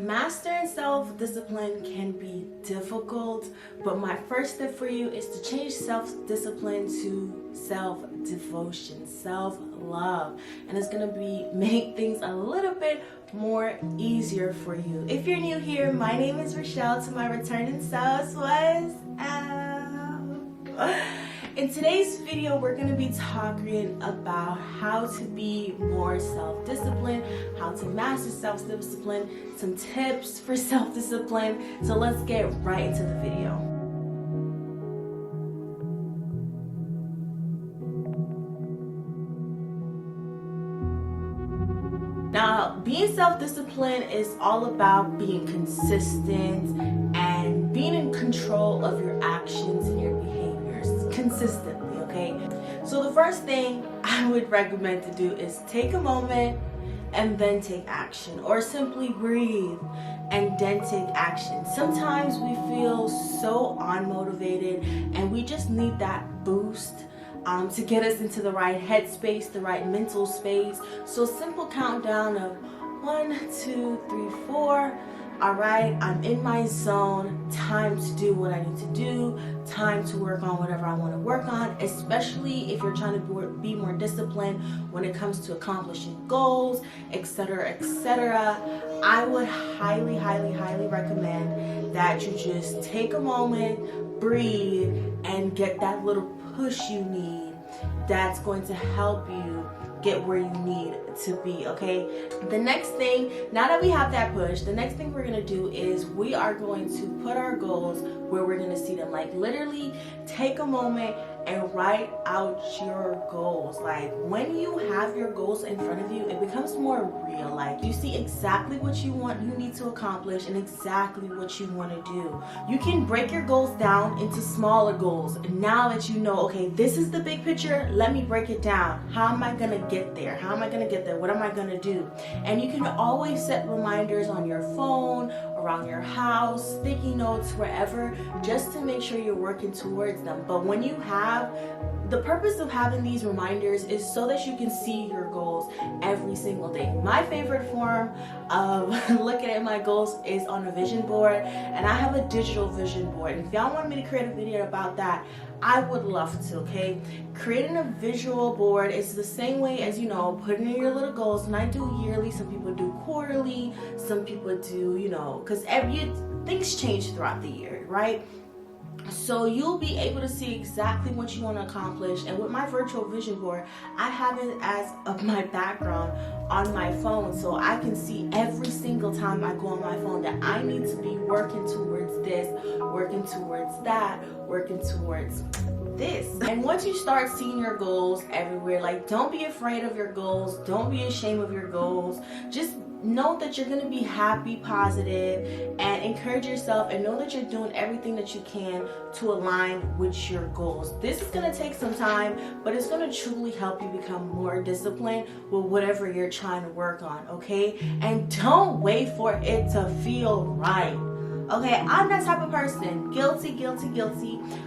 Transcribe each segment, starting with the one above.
Mastering self-discipline can be difficult, but my first step for you is to change self-discipline to self-devotion, self-love, and it's gonna make things a little bit more easier for you. If you're new here, my name is Rochelle. To my returning selves, what's up? In today's video, we're going to be talking about how to be more self-disciplined, how to master self-discipline, some tips for self-discipline. So let's get right into the video. Now, being self-disciplined is all about being consistent and being in control of your actions and your behaviors consistently, okay? So the first thing I would recommend to do is take a moment and then take action, or simply breathe and then take action. Sometimes we feel so unmotivated and we just need that boost to get us into the right headspace, the right mental space. So simple countdown of 1, 2, 3, 4. All right, I'm in my zone. Time to do what I need to do. Time to work on whatever I want to work on, especially if you're trying to be more disciplined when it comes to accomplishing goals, etc., etc. I would highly, highly, highly recommend that you just take a moment, breathe, and get that little push you need that's going to help you get where you need to be, okay? The next thing, now that we have that push, the next thing we're gonna do is we are going to put our goals where we're gonna see them. Like literally take a moment and write out your goals. Like when you have your goals in front of you, it becomes more real. Like you see exactly what you need to accomplish and exactly what you want to do. You can break your goals down into smaller goals. And now that you know, okay, this is the big picture, let me break it down. How am I gonna get there? How am I gonna get there? What am I gonna do? And you can always set reminders on your phone, around your house, sticky notes, wherever, just to make sure you're working towards them. But when you have, the purpose of having these reminders is so that you can see your goals every single day. My favorite form of looking at my goals is on a vision board, and I have a digital vision board. If y'all want me to create a video about that, I would love to, okay? Creating a visual board is the same way as, putting in your little goals. And I do yearly, some people do quarterly, some people do, because things change throughout the year, right? So you'll be able to see exactly what you want to accomplish. And with my virtual vision board, I have it as my background on my phone, so I can see every single time I go on my phone that I need to be working towards this, working towards that, working towards this. And once you start seeing your goals everywhere, like don't be afraid of your goals, don't be ashamed of your goals. Just know that you're going to be happy, positive, and encourage yourself, and know that you're doing everything that you can to align with your goals. This is going to take some time, but it's going to truly help you become more disciplined with whatever you're trying to work on, okay? And don't wait for it to feel right. Okay, I'm that type of person. Guilty.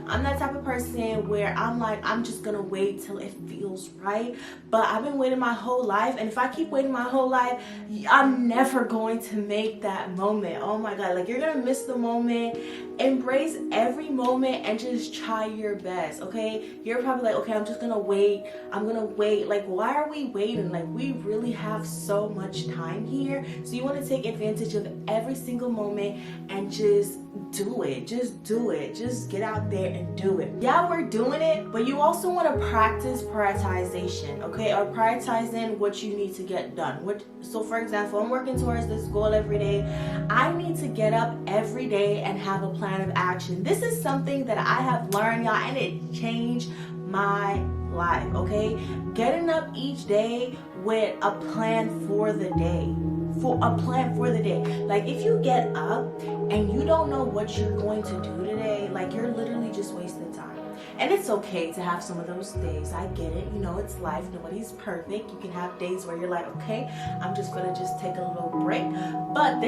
I'm that type of person where I'm like, I'm just gonna wait till it feels right. But I've been waiting my whole life, and if I keep waiting my whole life, I'm never going to make that moment. Oh my God, like you're gonna miss the moment. Embrace every moment and just try your best, okay? You're probably like, okay, I'm gonna wait. Like, why are we waiting? Like, we really have so much time here. So you wanna take advantage of every single moment and just do it. Just get out there and do it. Yeah, we're doing it, but you also want to practice prioritization, okay? Or prioritizing what you need to get done. So for example, I'm working towards this goal every day. I need to get up every day and have a plan of action. This is something that I have learned, y'all, and it changed my life, okay? Getting up each day with a plan for the day. Like if you get up and you don't know what you're going to do today, like you're literally just wasting time. And it's okay to have some of those days. I get it. It's life. Nobody's perfect. You can have days where you're like, okay, I'm just going to just take a little break. But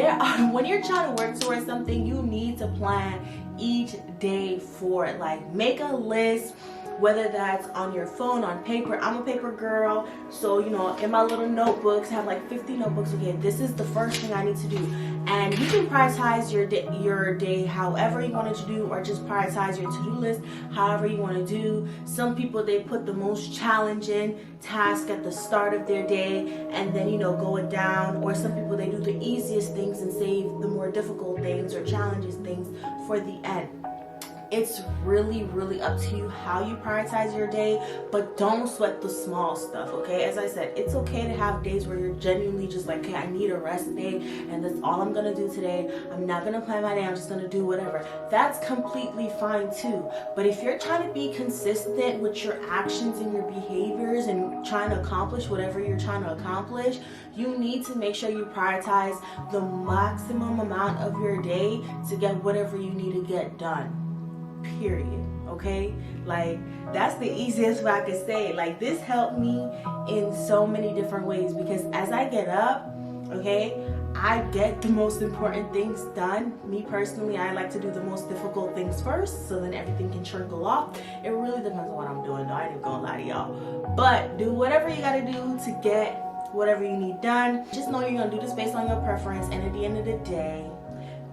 when you're trying to work towards something, you need to plan each day for it. Like make a list. whether that's on your phone, on paper. I'm a paper girl, so you know, in my little notebooks, I have like 50 notebooks. Okay, this is the first thing I need to do. And you can prioritize your day however you want it to do, or just prioritize your to-do list however you want to do. Some people, they put the most challenging task at the start of their day and then, you know, go it down. Or some people, they do the easiest things and save the more difficult things or challenges things for the end. It's really up to you how you prioritize your day, but don't sweat the small stuff, okay? As I said, it's okay to have days where you're genuinely just like, okay, I need a rest day and that's all I'm gonna do today. I'm not gonna plan my day, I'm just gonna do whatever. That's completely fine too. But if you're trying to be consistent with your actions and your behaviors and trying to accomplish whatever you're trying to accomplish, you need to make sure you prioritize the maximum amount of your day to get whatever you need to get done. Period. Okay, like that's the easiest way I could say it. Like, this helped me in so many different ways, because as I get up, okay, I get the most important things done. Me personally, I like to do the most difficult things first, so then everything can trickle off. It really depends on what I'm doing, though. I ain't gonna lie to y'all, but do whatever you gotta do to get whatever you need done. Just know you're gonna do this based on your preference, and at the end of the day,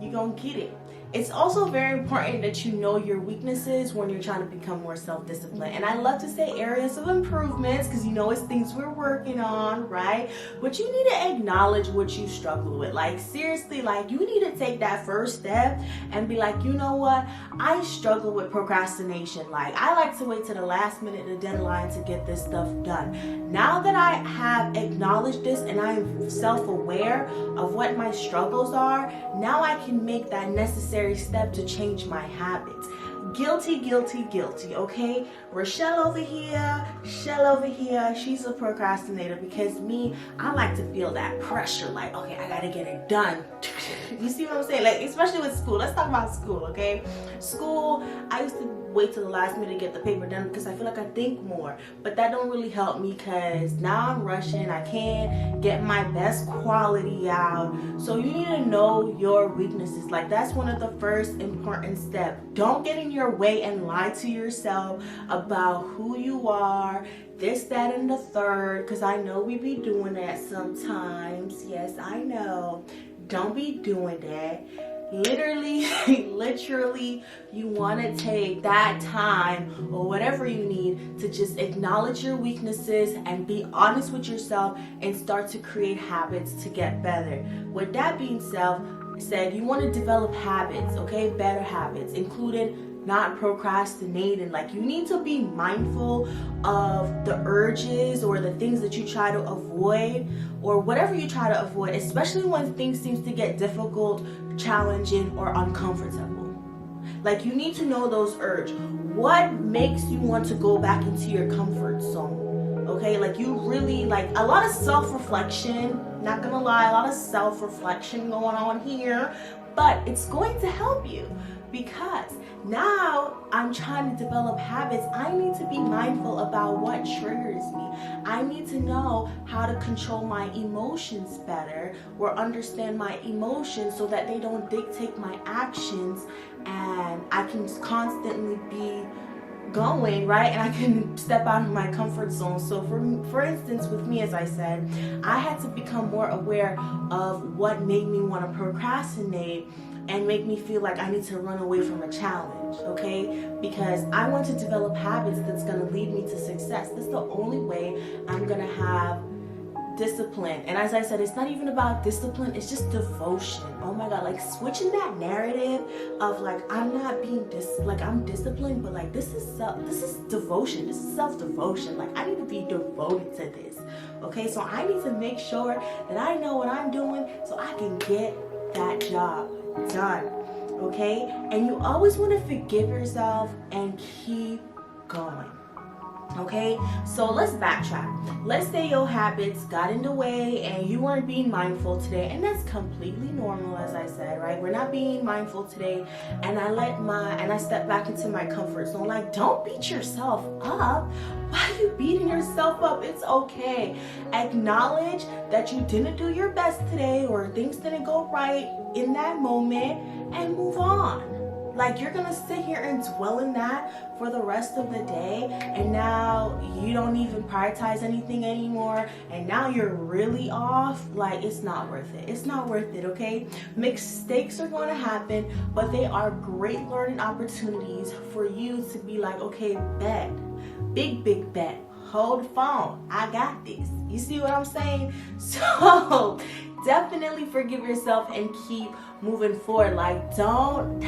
you're gonna get it. It's also very important that you know your weaknesses when you're trying to become more self-disciplined. And I love to say areas of improvements, because you know it's things we're working on, right? But you need to acknowledge what you struggle with. Like, seriously, like, you need to take that first step and be like, you know what? I struggle with procrastination. Like, I like to wait to the last minute, the deadline, to get this stuff done. Now that I have acknowledged this and I'm self-aware of what my struggles are, now I can make that necessary step to change my habits. Guilty, okay? Rochelle over here, Shell over here, she's a procrastinator, because me, I like to feel that pressure, like, okay, I gotta get it done. You see what I'm saying? Like, especially with school. Let's talk about school, okay? School, I used to wait till the last minute to get the paper done because I feel like I think more, but that don't really help me, because now I'm rushing. I can't get my best quality out. So you need to know your weaknesses. Like, that's one of the first important steps. Don't get in your way and lie to yourself about who you are, this, that, and the third, because I know we be doing that sometimes. Yes, I know. Don't be doing that. Literally, you want to take that time or whatever you need to just acknowledge your weaknesses and be honest with yourself and start to create habits to get better. With that being said, you want to develop habits, okay? Better habits, including not procrastinating. Like, you need to be mindful of the urges or the things that you try to avoid, or whatever you try to avoid, especially when things seem to get difficult, challenging, or uncomfortable. Like, you need to know those urges. What makes you want to go back into your comfort zone? Okay, like, you really, like, a lot of self-reflection, not gonna lie, a lot of self-reflection going on here, but it's going to help you, because now I'm trying to develop habits. I need to be mindful about what triggers me. I need to know how to control my emotions better, or understand my emotions so that they don't dictate my actions, and I can constantly be going, right? And I can step out of my comfort zone. So for instance, with me, as I said, I had to become more aware of what made me want to procrastinate and make me feel like I need to run away from a challenge, okay? Because I want to develop habits that's going to lead me to success. That's the only way I'm going to have discipline. And as I said, it's not even about discipline, it's just devotion. Oh my God, like, switching that narrative of like, I'm not being I'm disciplined, but like, this is devotion. This is self-devotion. Like, I need to be devoted to this. Okay, so I need to make sure that I know what I'm doing so I can get that job done. Okay, and you always want to forgive yourself and keep going. Okay, so let's backtrack. Let's say your habits got in the way and you weren't being mindful today, and that's completely normal, as I said, right? We're not being mindful today, and I step back into my comfort zone. Like, don't beat yourself up. Why are you beating yourself up? It's okay. Acknowledge that you didn't do your best today, or things didn't go right in that moment, and move on. Like, you're gonna sit here and dwell in that for the rest of the day, and now you don't even prioritize anything anymore, and now you're really off. Like, it's not worth it. It's not worth it, okay? Mistakes are going to happen, but they are great learning opportunities for you to be like, okay, bet. Big bet. Hold the phone. I got this. You see what I'm saying? So definitely forgive yourself and keep moving forward. Like, don't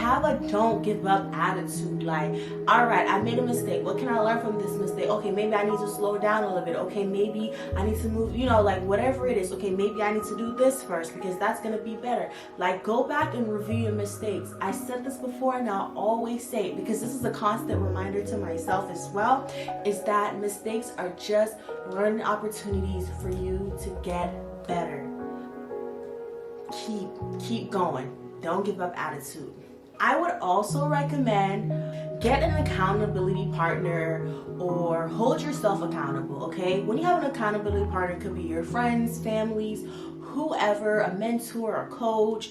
give up attitude. Like, all right, I made a mistake. What can I learn from this mistake? Okay, maybe I need to slow down a little bit. Okay, maybe I need to move, like whatever it is. Okay, maybe I need to do this first because that's going to be better. Like, go back and review your mistakes. I said this before and I'll always say it because this is a constant reminder to myself as well, is that mistakes are just learning opportunities for you to get better. Keep going. Don't give up attitude. I would also recommend get an accountability partner or hold yourself accountable, okay? When you have an accountability partner, it could be your friends, families, whoever, a mentor, a coach,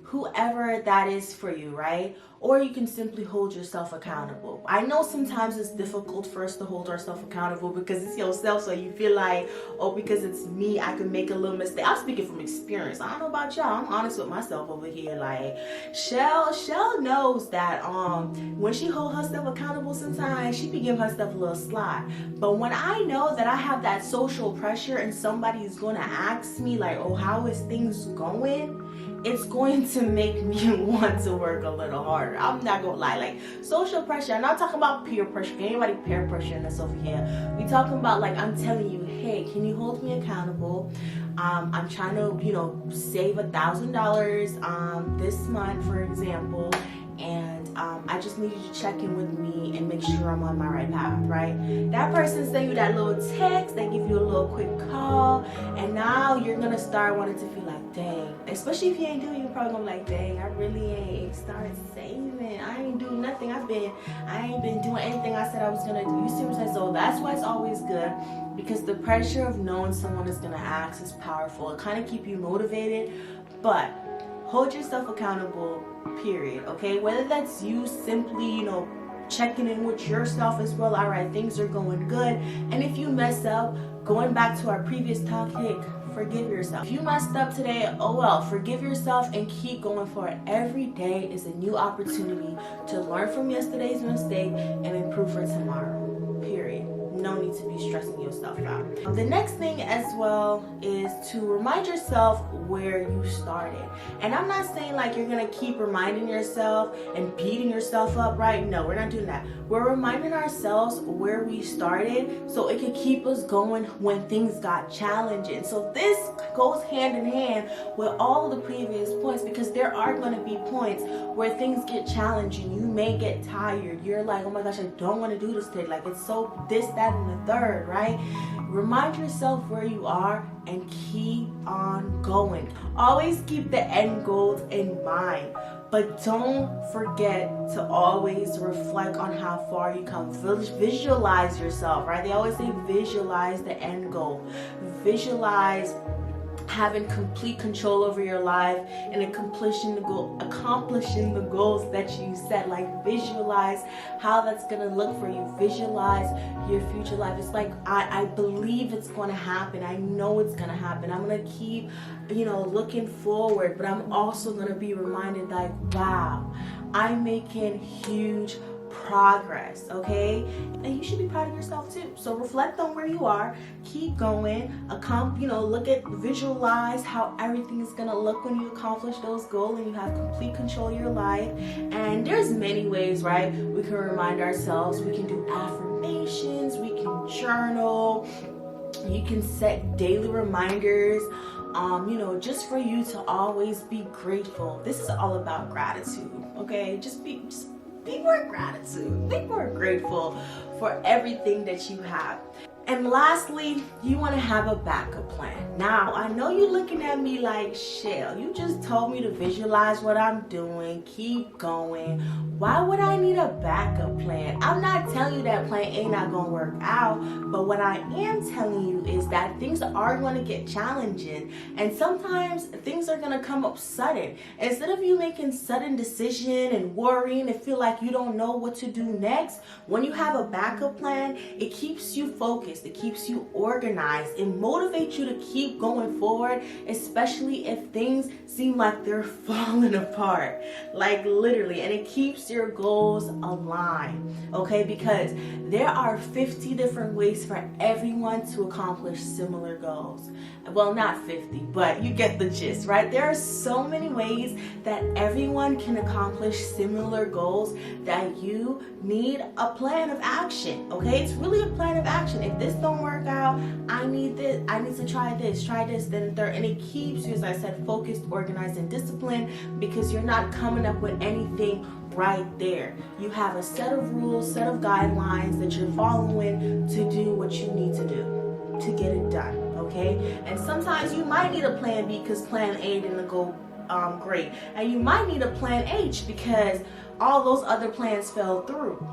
whoever that is for you, right? Or you can simply hold yourself accountable. I know sometimes it's difficult for us to hold ourselves accountable because it's yourself, so you feel like, oh, because it's me, I can make a little mistake. I'm speaking from experience. I don't know about y'all. I'm honest with myself over here. Like, Shell knows that when she hold herself accountable, sometimes she be giving herself a little slide. But when I know that I have that social pressure and somebody is going to ask me like, oh, how is things going? It's going to make me want to work a little harder. I'm not gonna lie. Like, social pressure, I'm not talking about peer pressure. Anybody peer pressuring us over here? We talking about, like, I'm telling you, hey, can you hold me accountable? I'm trying to, save $1,000 this month, for example, and I just need you to check in with me and make sure I'm on my right path, right? That person send you that little text, they give you a little quick call, and now you're gonna start wanting to feel like, dang. Especially if you ain't doing, you're probably gonna be like, dang, I really ain't started saving. I ain't doing nothing. I ain't been doing anything I said I was gonna do. You see what I'm saying? So that's why it's always good, because the pressure of knowing someone is gonna ask is powerful. It kind of keep you motivated, but hold yourself accountable, period, okay? Whether that's you simply, checking in with yourself as well. All right, things are going good. And if you mess up, going back to our previous topic, forgive yourself. If you messed up today, oh well, forgive yourself and keep going forward. Every day is a new opportunity to learn from yesterday's mistake and improve for tomorrow, period. No need to be stressing yourself out. The next thing as well is to remind yourself where you started. And I'm not saying like you're gonna keep reminding yourself and beating yourself up, right? No, we're not doing that. We're reminding ourselves where we started so it can keep us going when things got challenging. So this goes hand in hand with all the previous points, because there are going to be points where things get challenging. You may get tired. You're like, oh my gosh, I don't want to do this today. Like, it's so this, that, and the third, right? Remind yourself where you are and keep on going. Always keep the end goals in mind. But don't forget to always reflect on how far you come. Visualize yourself, right? They always say visualize the end goal. Visualize having complete control over your life and accomplishing the goals that you set. Like, visualize how that's gonna look for you. Visualize your future life. It's like, I believe it's gonna happen. I know it's gonna happen. I'm gonna keep looking forward, but I'm also gonna be reminded like, wow, I'm making huge progress, okay? And you should be proud of yourself too. So reflect on where you are, keep going, visualize how everything is gonna look when you accomplish those goals and you have complete control of your life. And there's many ways, right? We can remind ourselves, we can do affirmations, we can journal, you can set daily reminders, just for you to always be grateful. This is all about gratitude, okay? Just be more gratitude. Be more grateful for everything that you have. And lastly, you want to have a backup plan. Now, I know you're looking at me like, Shell, you just told me to visualize what I'm doing, keep going. Why would I need a backup plan? I'm not telling you that plan A not going to work out, but what I am telling you is that things are going to get challenging, and sometimes things are going to come up sudden. Instead of you making sudden decision and worrying and feel like you don't know what to do next, when you have a backup plan, it keeps you focused, it keeps you organized, it motivates you to keep going forward, especially if things seem like they're falling apart, like literally, and it keeps your goals aligned, okay? Because there are 50 different ways for everyone to accomplish similar goals. Well, not 50, but you get the gist, right? There are so many ways that everyone can accomplish similar goals that you need a plan of action, okay? It's really a plan of action. If this don't work out, I need this, I need to try this, then third, and it keeps you, as I said, focused, organized, and disciplined, because you're not coming up with anything right there. You have a set of rules, set of guidelines that you're following to do what you need to do to get it done, okay? And sometimes you might need a plan B because plan A didn't go great, and you might need a plan H because all those other plans fell through.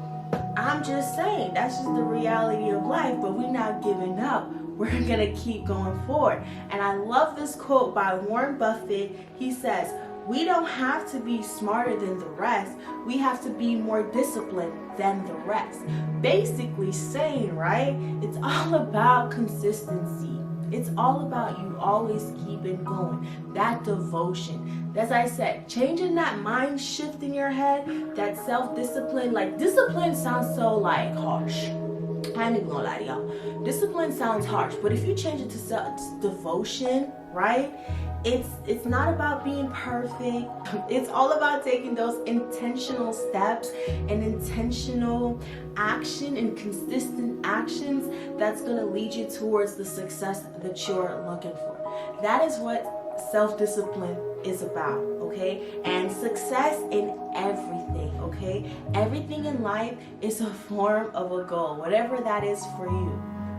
I'm just saying, that's just the reality of life, but we're not giving up. We're gonna keep going forward. And I love this quote by Warren Buffett. He says, "We don't have to be smarter than the rest. We have to be more disciplined than the rest." Basically saying, right, it's all about consistency. It's all about you always keeping going. That devotion. As I said, changing that mind shift in your head, that self-discipline. Like, discipline sounds so like harsh. I ain't even gonna lie to y'all. Discipline sounds harsh, but if you change it to self-devotion, right? It's not about being perfect. It's all about taking those intentional steps and intentional action and consistent actions that's going to lead you towards the success that you're looking for. That is what self-discipline is about, okay? And success in everything, okay? Everything in life is a form of a goal, whatever that is for you,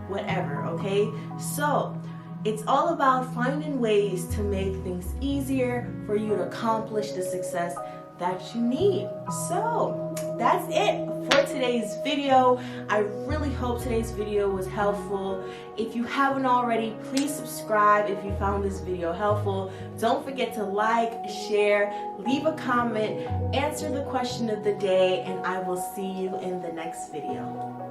whatever, okay? So it's all about finding ways to make things easier for you to accomplish the success that you need. So that's it for today's video. I really hope today's video was helpful. If you haven't already, please subscribe if you found this video helpful. Don't forget to like, share, leave a comment, answer the question of the day, and I will see you in the next video.